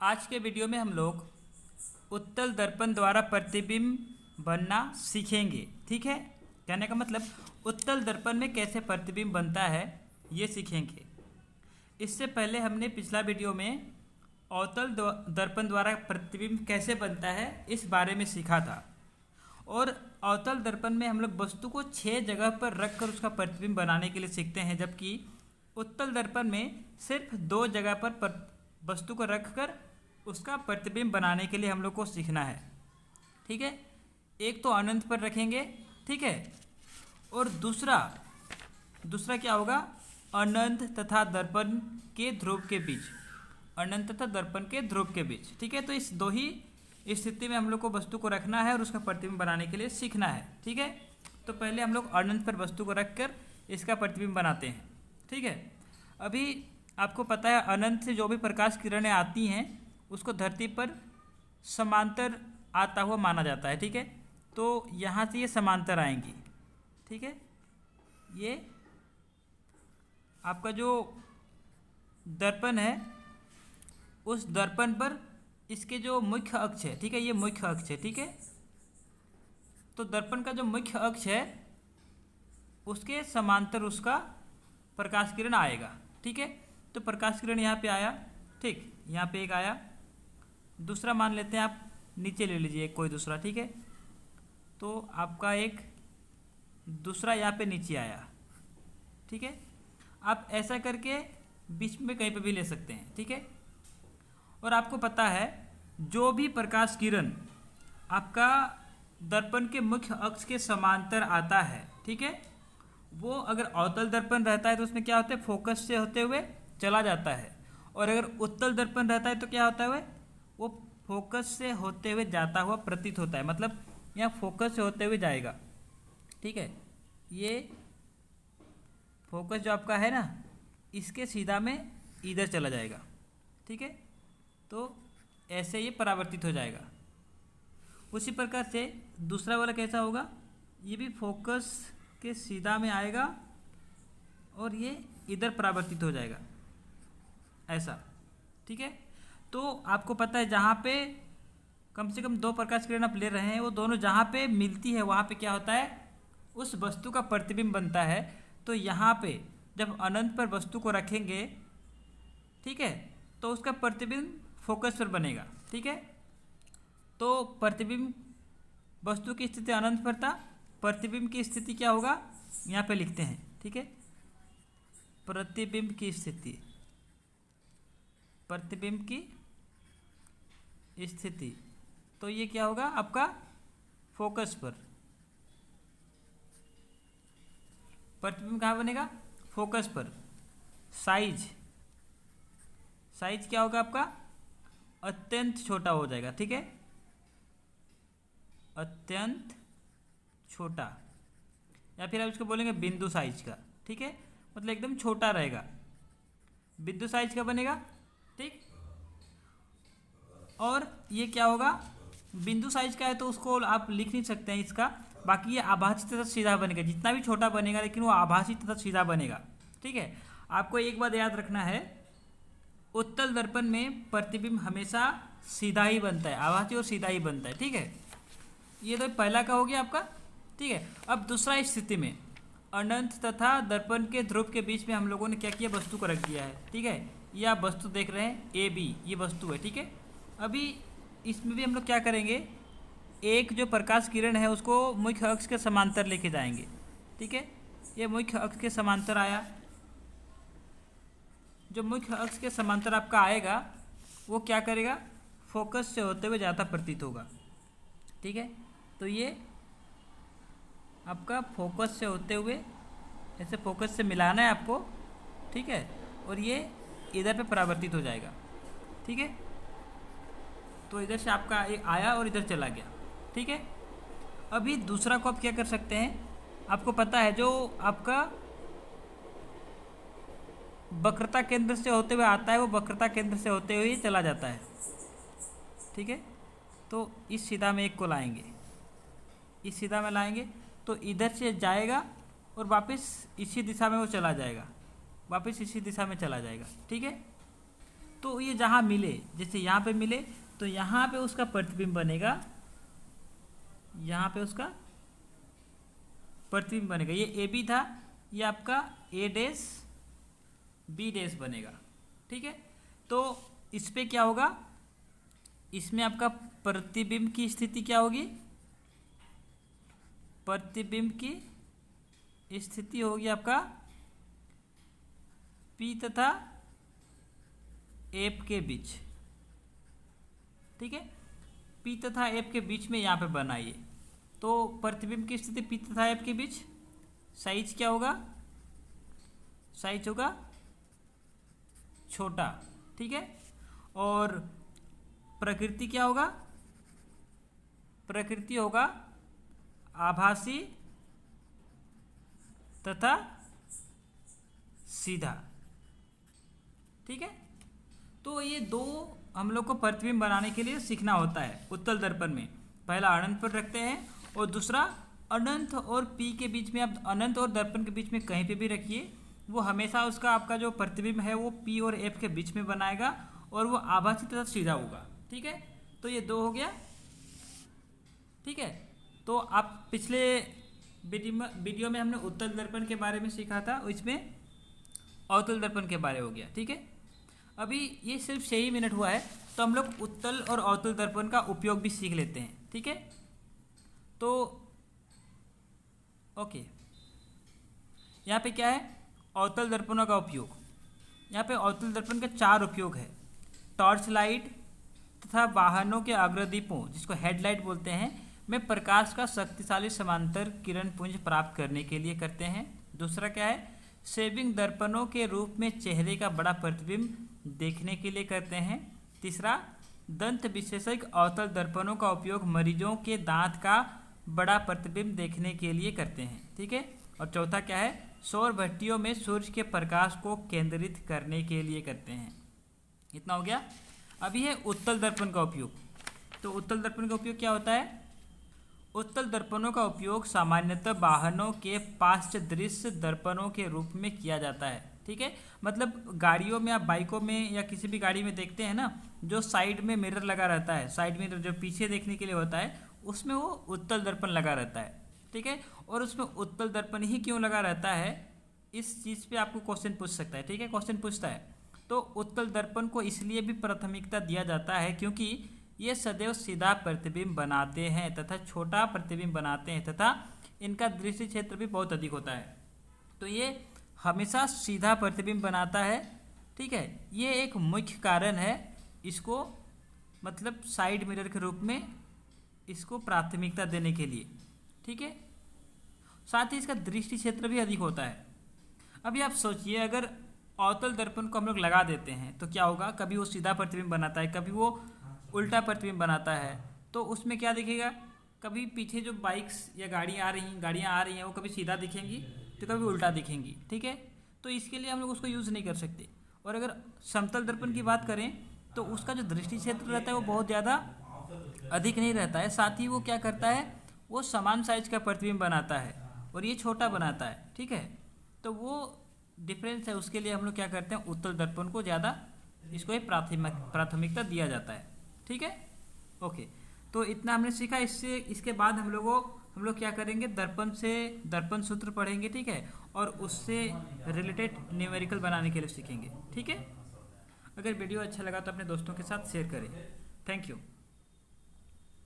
आज के वीडियो में हम लोग उत्तल दर्पण द्वारा प्रतिबिंब बनना सीखेंगे। ठीक है, कहने का मतलब उत्तल दर्पण में कैसे प्रतिबिंब बनता है ये सीखेंगे। इससे पहले हमने पिछला वीडियो में अवतल दर्पण द्वारा प्रतिबिंब कैसे बनता है इस बारे में सीखा था। और अवतल दर्पण में हम लोग वस्तु को 6 जगह पर रख कर उसका प्रतिबिंब बनाने के लिए सीखते हैं, जबकि उत्तल दर्पण में सिर्फ 2 जगह पर वस्तु को रखकर उसका प्रतिबिंब बनाने के लिए हम लोग को सीखना है। ठीक है, एक तो अनंत पर रखेंगे, ठीक है, और दूसरा क्या होगा, अनंत तथा दर्पण के ध्रुव के बीच, अनंत तथा दर्पण के ध्रुव के बीच। ठीक है, तो इस दो ही स्थिति में हम लोग को वस्तु को रखना है और उसका प्रतिबिंब बनाने के लिए सीखना है। ठीक है, तो पहले हम लोग अनंत पर वस्तु को रखकर इसका प्रतिबिंब बनाते हैं। ठीक है, अभी आपको पता है अनंत से जो भी प्रकाश किरणें आती हैं उसको धरती पर समांतर आता हुआ माना जाता है। ठीक है, तो यहाँ से ये समांतर आएंगी। ठीक है, ये आपका जो दर्पण है उस दर्पण पर इसके जो मुख्य अक्ष है, ठीक है, ये मुख्य अक्ष है। ठीक है, तो दर्पण का जो मुख्य अक्ष है उसके समांतर उसका प्रकाश किरण आएगा। ठीक है, तो प्रकाश किरण यहाँ पे आया, ठीक, यहाँ पे एक आया, दूसरा मान लेते हैं, आप नीचे ले लीजिए कोई दूसरा। ठीक है, तो आपका एक दूसरा यहाँ पे नीचे आया। ठीक है, आप ऐसा करके बीच में कहीं पे भी ले सकते हैं। ठीक है, और आपको पता है जो भी प्रकाश किरण आपका दर्पण के मुख्य अक्ष के समांतर आता है, ठीक है, वो अगर अवतल दर्पण रहता है तो उसमें क्या होता है, फोकस से होते हुए चला जाता है, और अगर उत्तल दर्पण रहता है तो क्या होता है, वो फोकस से होते हुए जाता हुआ प्रतीत होता है, मतलब यहाँ फोकस से होते हुए जाएगा। ठीक है, ये फोकस जो आपका है ना इसके सीधा में इधर चला जाएगा। ठीक है, तो ऐसे ये परावर्तित हो जाएगा। उसी प्रकार से दूसरा वाला कैसा होगा, ये भी फोकस के सीधा में आएगा और ये इधर परावर्तित हो जाएगा, ऐसा। ठीक है, तो आपको पता है जहाँ पे कम से कम 2 प्रकाश किरण आप ले रहे हैं वो दोनों जहाँ पे मिलती है वहाँ पे क्या होता है, उस वस्तु का प्रतिबिंब बनता है। तो यहाँ पे जब अनंत पर वस्तु को रखेंगे, ठीक है, तो उसका प्रतिबिंब फोकस पर बनेगा। ठीक है, तो प्रतिबिंब वस्तु की स्थिति अनंत पर था, प्रतिबिंब की स्थिति क्या होगा, यहाँ पे लिखते हैं। ठीक है, प्रतिबिंब की स्थिति, प्रतिबिंब की स्थिति, तो ये क्या होगा आपका फोकस पर। प्रतिबिंब कहाँ बनेगा, फोकस पर। साइज क्या होगा आपका, अत्यंत छोटा हो जाएगा। ठीक है, अत्यंत छोटा, या फिर आप इसको बोलेंगे बिंदु साइज का। ठीक है, मतलब एकदम छोटा रहेगा, बिंदु साइज का बनेगा। ठीक, और ये क्या होगा, बिंदु साइज का है तो उसको आप लिख नहीं सकते हैं इसका, बाकी ये आभासी तथा सीधा बनेगा, जितना भी छोटा बनेगा लेकिन वो आभासी तथा सीधा बनेगा। ठीक है, आपको एक बात याद रखना है, उत्तल दर्पण में प्रतिबिंब हमेशा सीधा ही बनता है, आभासी और सीधा ही बनता है। ठीक है, ये तो पहला का हो गया आपका। ठीक है, अब दूसरा स्थिति में अनंत तथा दर्पण के ध्रुव के बीच में हम लोगों ने क्या किया, वस्तु को रख दिया है। ठीक है, ये आप वस्तु देख रहे हैं AB, ये वस्तु है। ठीक है, अभी इसमें भी हम लोग क्या करेंगे, एक जो प्रकाश किरण है उसको मुख्य अक्ष के समांतर लेके जाएंगे। ठीक है, ये मुख्य अक्ष के समांतर आया, जो मुख्य अक्ष के समांतर आपका आएगा वो क्या करेगा, फोकस से होते हुए ज़्यादा प्रतीत होगा। ठीक है, तो ये आपका फोकस से होते हुए, ऐसे फोकस से मिलाना है आपको। ठीक है, और ये इधर पे परावर्तित हो जाएगा। ठीक है, तो इधर से आपका एक आया और इधर चला गया। ठीक है, अभी दूसरा को आप क्या कर सकते हैं, आपको पता है जो आपका वक्रता केंद्र से होते हुए आता है वो वक्रता केंद्र से होते हुए ही चला जाता है। ठीक है, तो इस सीधा में एक को लाएंगे, इस सीधा में लाएंगे तो इधर से जाएगा और वापस इसी दिशा में वो चला जाएगा, वापस इसी दिशा में चला जाएगा। ठीक है, तो ये जहाँ मिले, जैसे यहाँ पे मिले तो यहाँ पे उसका प्रतिबिंब बनेगा, यहाँ पे उसका प्रतिबिंब बनेगा। ये ए बी था, ये आपका ए डैश बी डैश बनेगा, ठीक है। तो इस पे क्या होगा, इसमें आपका प्रतिबिंब की स्थिति क्या होगी, प्रतिबिंब की स्थिति होगी आपका P तथा F के बीच, ठीक है। P तथा F के बीच में यहाँ पे बनाइए, तो प्रतिबिंब की स्थिति P तथा F के बीच, साइज क्या होगा, साइज होगा छोटा, ठीक है। और प्रकृति क्या होगा, प्रकृति होगा आभासी तथा सीधा, ठीक है। तो ये दो हम लोग को प्रतिबिंब बनाने के लिए सीखना होता है उत्तल दर्पण में। पहला अनंत पर रखते हैं और दूसरा अनंत और P के बीच में, आप अनंत और दर्पण के बीच में कहीं पे भी रखिए, वो हमेशा उसका आपका जो प्रतिबिंब है वो P और F के बीच में बनाएगा और वो आभासी तथा सीधा होगा, ठीक है। तो ये दो हो गया, ठीक है। तो आप पिछले वीडियो में हमने उत्तल दर्पण के बारे में सीखा था, इसमें अवतल दर्पण के बारे हो गया, ठीक है। अभी ये सिर्फ 6 ही मिनट हुआ है, तो हम लोग उत्तल और अवतल दर्पण का उपयोग भी सीख लेते हैं, ठीक है। तो ओके, यहाँ पे क्या है, अवतल दर्पणों का उपयोग। यहाँ पे अवतल दर्पण के 4 उपयोग है। टॉर्च लाइट तथा वाहनों के अग्रदीपों, जिसको हेडलाइट बोलते हैं, में प्रकाश का शक्तिशाली समांतर किरण पुंज प्राप्त करने के लिए करते हैं। दूसरा क्या है, सेविंग दर्पणों के रूप में चेहरे का बड़ा प्रतिबिंब देखने के लिए करते हैं। तीसरा, दंत विशेषज्ञ अवतल दर्पणों का उपयोग मरीजों के दांत का बड़ा प्रतिबिंब देखने के लिए करते हैं, ठीक है। और चौथा क्या है, सौर भट्टियों में सूर्य के प्रकाश को केंद्रित करने के लिए करते हैं। इतना हो गया। अभी है उत्तल दर्पण का उपयोग। तो उत्तल दर्पण का उपयोग क्या होता है, उत्तल दर्पणों का उपयोग सामान्यतः वाहनों के पार्श्व दृश्य दर्पणों के रूप में किया जाता है, ठीक है। मतलब गाड़ियों में, आप बाइकों में या किसी भी गाड़ी में देखते हैं ना, जो साइड में मिरर लगा रहता है, साइड मिरर जो पीछे देखने के लिए होता है, उसमें वो उत्तल दर्पण लगा रहता है, ठीक है। और उसमें उत्तल दर्पण ही क्यों लगा रहता है, इस चीज़ पे आपको क्वेश्चन पूछ सकता है, ठीक है, क्वेश्चन पूछता है। तो उत्तल दर्पण को इसलिए भी प्राथमिकता दिया जाता है क्योंकि ये सदैव सीधा प्रतिबिंब बनाते हैं तथा छोटा प्रतिबिंब बनाते हैं तथा इनका दृष्टि क्षेत्र भी बहुत अधिक होता है। तो ये हमेशा सीधा प्रतिबिंब बनाता है, ठीक है। ये एक मुख्य कारण है इसको, मतलब साइड मिरर के रूप में इसको प्राथमिकता देने के लिए, ठीक है। साथ ही इसका दृष्टि क्षेत्र भी अधिक होता है। अभी आप सोचिए, अगर अवतल दर्पण को हम लोग लगा देते हैं तो क्या होगा, कभी वो सीधा प्रतिबिंब बनाता है, कभी वो उल्टा प्रतिबिंब बनाता है। तो उसमें क्या दिखेगा, कभी पीछे जो बाइक्स या गाड़ियाँ आ रही हैं वो कभी सीधा दिखेंगी तो कभी उल्टा दिखेंगी, ठीक है। तो इसके लिए हम लोग उसको यूज़ नहीं कर सकते। और अगर समतल दर्पण की बात करें तो उसका जो दृष्टि क्षेत्र रहता है वो बहुत ज़्यादा अधिक नहीं रहता है। साथ ही वो क्या करता है, वो समान साइज का प्रतिबिंब बनाता है और ये छोटा बनाता है, ठीक है। तो वो डिफरेंस है, उसके लिए हम लोग क्या करते हैं, उत्तल दर्पण को ज़्यादा इसको प्राथमिकता दिया जाता है, ठीक है। ओके, तो इतना हमने सीखा। इसके बाद हम लोग क्या करेंगे, दर्पण से दर्पण सूत्र पढ़ेंगे, ठीक है। और उससे रिलेटेड न्यूमेरिकल बनाने के लिए सीखेंगे, ठीक है। अगर वीडियो अच्छा लगा तो अपने दोस्तों के साथ शेयर करें। Thank you.